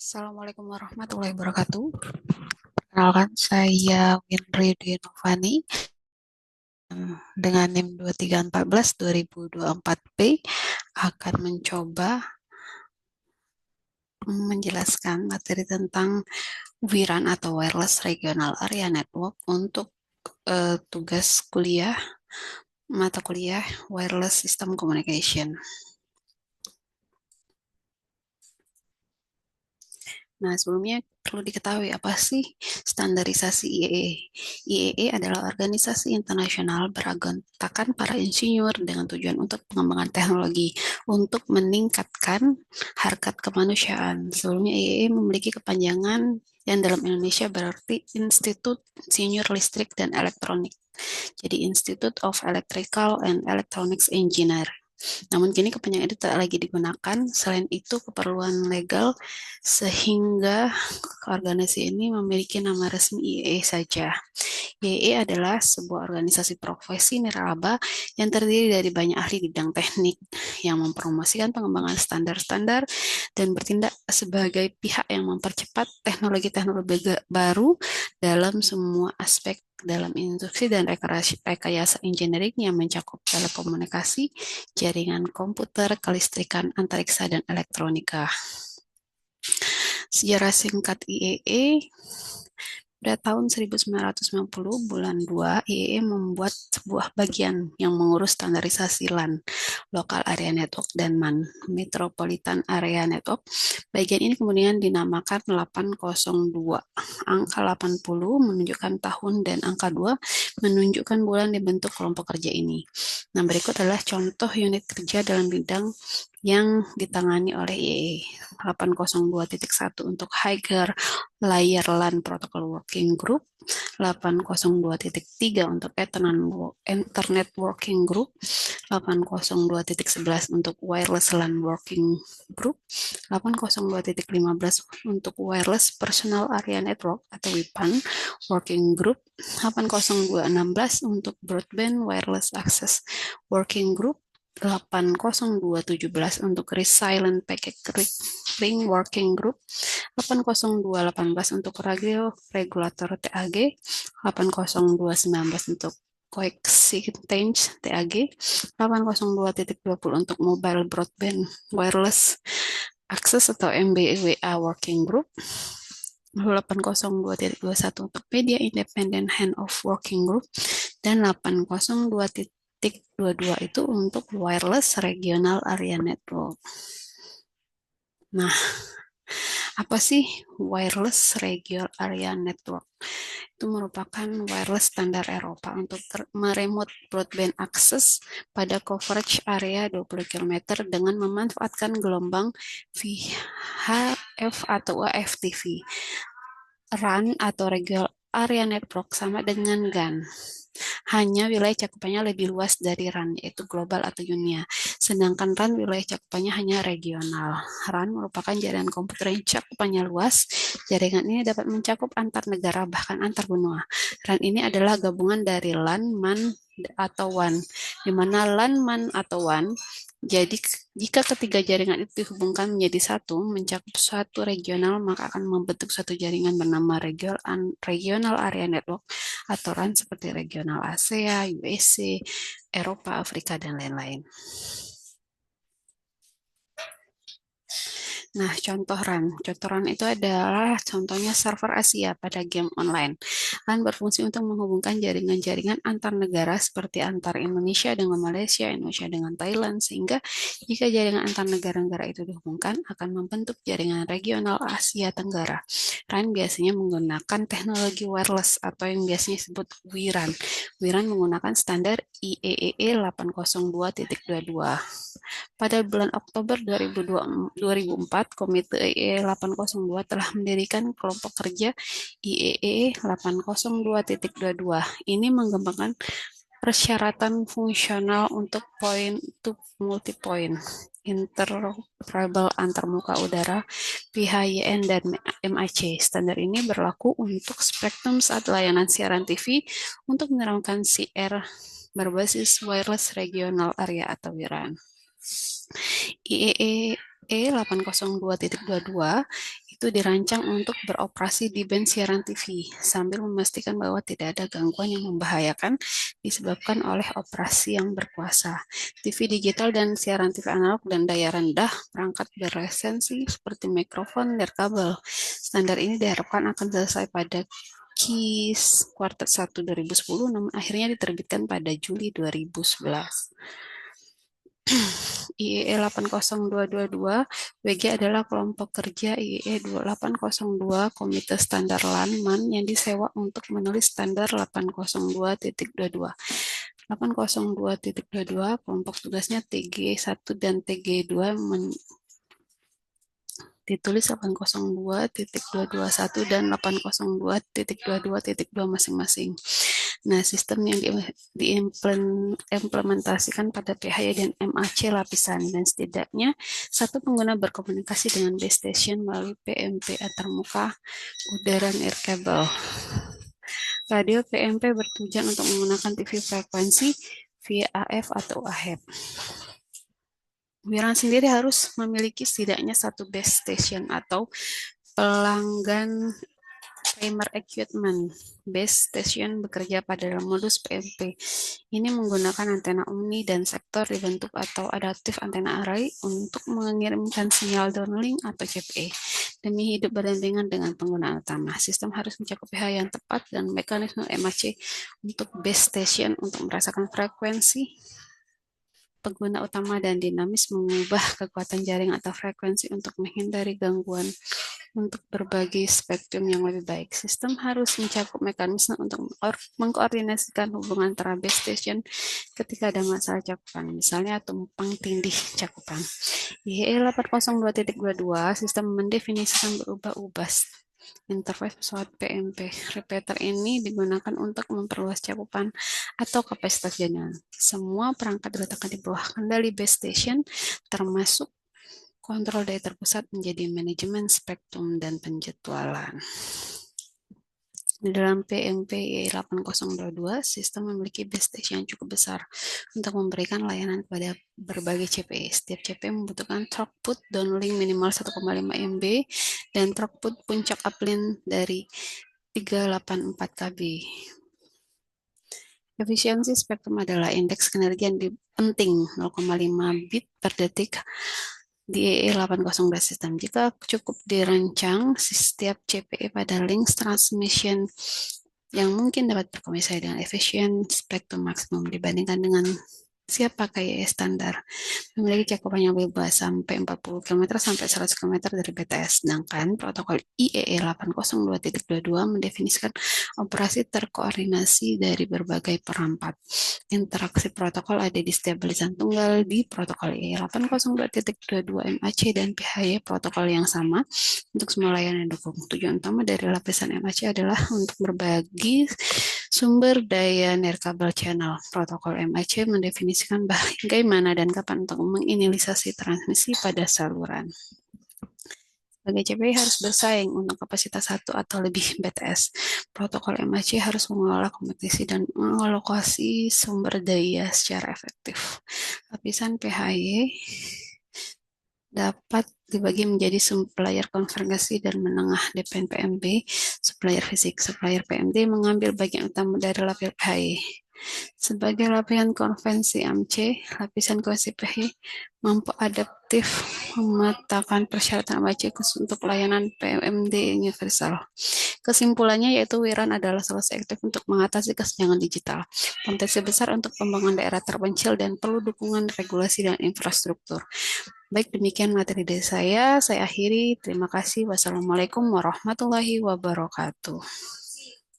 Assalamualaikum warahmatullahi wabarakatuh. Perkenalkan, saya Winry Dinovani dengan NIM 2314-2024P akan mencoba menjelaskan materi tentang WIRAN atau Wireless Regional Area Network untuk tugas kuliah, mata kuliah Wireless System Communication. Nah, sebelumnya perlu diketahui apa sih standarisasi IEE. IEE adalah organisasi internasional beranggotakan para insinyur dengan tujuan untuk pengembangan teknologi untuk meningkatkan harkat kemanusiaan. Sebelumnya IEE memiliki kepanjangan yang dalam Indonesia berarti Institut Insinyur Listrik dan Elektronik. Jadi Institute of Electrical and Electronics Engineer. Namun kini kepanjangan itu tak lagi digunakan. Selain itu keperluan legal sehingga organisasi ini memiliki nama resmi IEE saja. IEE adalah sebuah organisasi profesi nirlaba yang terdiri dari banyak ahli bidang teknik yang mempromosikan pengembangan standar-standar dan bertindak sebagai pihak yang mempercepat teknologi-teknologi baru dalam semua aspek dalam industri dan rekayasa engineering yang mencakup telekomunikasi, jaringan komputer, kelistrikan, antariksa, dan elektronika. Sejarah singkat IEE. Pada tahun 1990, bulan 2, IEE membuat sebuah bagian yang mengurus standarisasi LAN, Local Area Network, dan MAN, Metropolitan Area Network. Bagian ini kemudian dinamakan 802. Angka 80 menunjukkan tahun dan angka 2 menunjukkan bulan dibentuk kelompok kerja ini. Nah, berikut adalah contoh unit kerja dalam bidang yang ditangani oleh IEE. 802.1 untuk Higher Layer LAN Protocol Working Group, 802.3 untuk Ethernet Working Group, 802.11 untuk Wireless LAN Working Group, 802.15 untuk Wireless Personal Area Network atau WIPAN Working Group, 802.16 untuk Broadband Wireless Access Working Group, 802.17 untuk Resilient Packet Ring Working Group, 802.18 untuk Radio Regulator TAG, 802.19 untuk Coexistence TAG, 802.20 untuk Mobile Broadband Wireless Access atau MBWA Working Group, 802.21 untuk Media Independent Handoff Working Group, dan 802.22 itu untuk Wireless Regional Area Network. Nah, apa sih Wireless Regional Area Network? Itu merupakan wireless standar Eropa untuk meremote broadband access pada coverage area 20 km dengan memanfaatkan gelombang VHF atau AFTV. RAN atau Regional Area Network sama dengan GAN. Hanya wilayah cakupannya lebih luas dari RAN, yaitu global atau dunia. Sedangkan RAN wilayah cakupannya hanya regional. RAN merupakan jaringan komputer yang cakupannya luas. Jaringan ini dapat mencakup antar negara, bahkan antar benua. RAN ini adalah gabungan dari LAN, MAN, atau WAN, di mana LAN, MAN, atau WAN. Jadi, jika ketiga jaringan itu dihubungkan menjadi satu, mencakup suatu regional, maka akan membentuk suatu jaringan bernama Regional Area Network atau RAN seperti regional Asia, USA, Eropa, Afrika, dan lain-lain. Nah, contoh RAN. Contoh RAN itu adalah contohnya server Asia pada game online. RAN berfungsi untuk menghubungkan jaringan-jaringan antar negara seperti antar Indonesia dengan Malaysia, Indonesia dengan Thailand, sehingga jika jaringan antar negara-negara itu dihubungkan akan membentuk jaringan regional Asia Tenggara. RAN biasanya menggunakan teknologi wireless atau yang biasanya disebut WIRAN. WIRAN menggunakan standar IEEE 802.22. Pada bulan Oktober 2004, Komite IEEE 802 telah mendirikan kelompok kerja IEEE 802.22. Ini mengembangkan persyaratan fungsional untuk point-to-multipoint interoperable antarmuka udara PHYN dan MAC. Standar ini berlaku untuk spektrum saat layanan siaran TV untuk menerangkan CR berbasis wireless regional area atau WIRAN. IEEE 802.22 itu dirancang untuk beroperasi di band siaran TV, sambil memastikan bahwa tidak ada gangguan yang membahayakan disebabkan oleh operasi yang berkuasa. TV digital dan siaran TV analog dan daya rendah, perangkat berlisensi seperti mikrofon, nirkabel. Standar ini diharapkan akan selesai pada KIS kuartal 1 2010, namun akhirnya diterbitkan pada Juli 2011. IEE 80222 WG adalah kelompok kerja IEE 2802 Komite Standar LAN MAN yang disewa untuk menulis standar 802.22. 802.22 kelompok tugasnya TG1 dan TG2 ditulis 802.221 dan 802.22.2 masing-masing. Nah, sistem yang diimplementasikan pada PHY dan MAC lapisan, dan setidaknya satu pengguna berkomunikasi dengan base station melalui PMP antarmuka udara air cable. Radio PMP bertujuan untuk menggunakan TV frekuensi via AF atau AHEP. Wiran sendiri harus memiliki setidaknya satu base station atau pelanggan primer equipment. Base station bekerja pada dalam modus PMP. Ini menggunakan antena uni dan sektor dibentuk atau adaptif antena array untuk mengirimkan sinyal downlink atau CPE. Demi hidup berdampingan dengan penggunaan utama, sistem harus mencakup pH yang tepat dan mekanisme MAC untuk base station untuk merasakan frekuensi pengguna utama dan dinamis mengubah kekuatan jaring atau frekuensi untuk menghindari gangguan untuk berbagi spektrum yang lebih baik. Sistem harus mencakup mekanisme untuk mengkoordinasikan hubungan antara base station ketika ada masalah cakupan, misalnya tumpang tindih cakupan. IEE 802.22 sistem mendefinisikan berubah-ubah interface pesawat PMP. Repeater ini digunakan untuk memperluas cakupan atau kapasitas jaringan. Semua perangkat diletakkan di bawah kendali base station, termasuk kontrol dari terpusat menjadi manajemen spektrum dan penjadwalan. Di dalam PMP 8022, sistem memiliki base station yang cukup besar untuk memberikan layanan kepada berbagai CPE. Setiap CPE membutuhkan throughput downlink minimal 1,5 MB dan throughput puncak uplink dari 384 KB. Efisiensi spektrum adalah indeks kinerja yang penting 0,5 bit per detik di EE 802 sistem. Jika cukup dirancang, setiap CPE pada links transmission yang mungkin dapat berkomunikasi dengan efisien spektrum maksimum dibandingkan dengan siap pakai EE standar. Memiliki cakupan yang bebas sampai 40 km sampai 100 km dari BTS. Sedangkan protokol IEE 802.22 mendefinisikan operasi terkoordinasi dari berbagai perampat. Interaksi protokol ada di setiap barisan tunggal di protokol IEE 802.22 MAC dan PHY protokol yang sama untuk semua layanan dukung. Tujuan utama dari lapisan MAC adalah untuk berbagi sumber daya nirkabel channel. Protokol MAC mendefinisikan bagaimana dan kapan untuk menginisiasi transmisi pada saluran. Sebagai CPI harus bersaing untuk kapasitas satu atau lebih BTS. Protokol MAC harus mengelola kompetisi dan mengalokasi sumber daya secara efektif. Lapisan PHY dapat dibagi menjadi supplier konvergasi dan menengah DPN PMB, supplier fisik. Supplier PMD mengambil bagian utama dari lapisan PHY. Sebagai lapisan konvensi MC, lapisan kuasi PHY mampu adaptif memetakan persyaratan MAC untuk layanan PMD universal. Kesimpulannya yaitu WIRAN adalah solusi efektif untuk mengatasi kesenjangan digital, potensi besar untuk pembangunan daerah terpencil dan perlu dukungan regulasi dan infrastruktur. Baik, demikian materi dari saya akhiri. Terima kasih. Wassalamualaikum warahmatullahi wabarakatuh.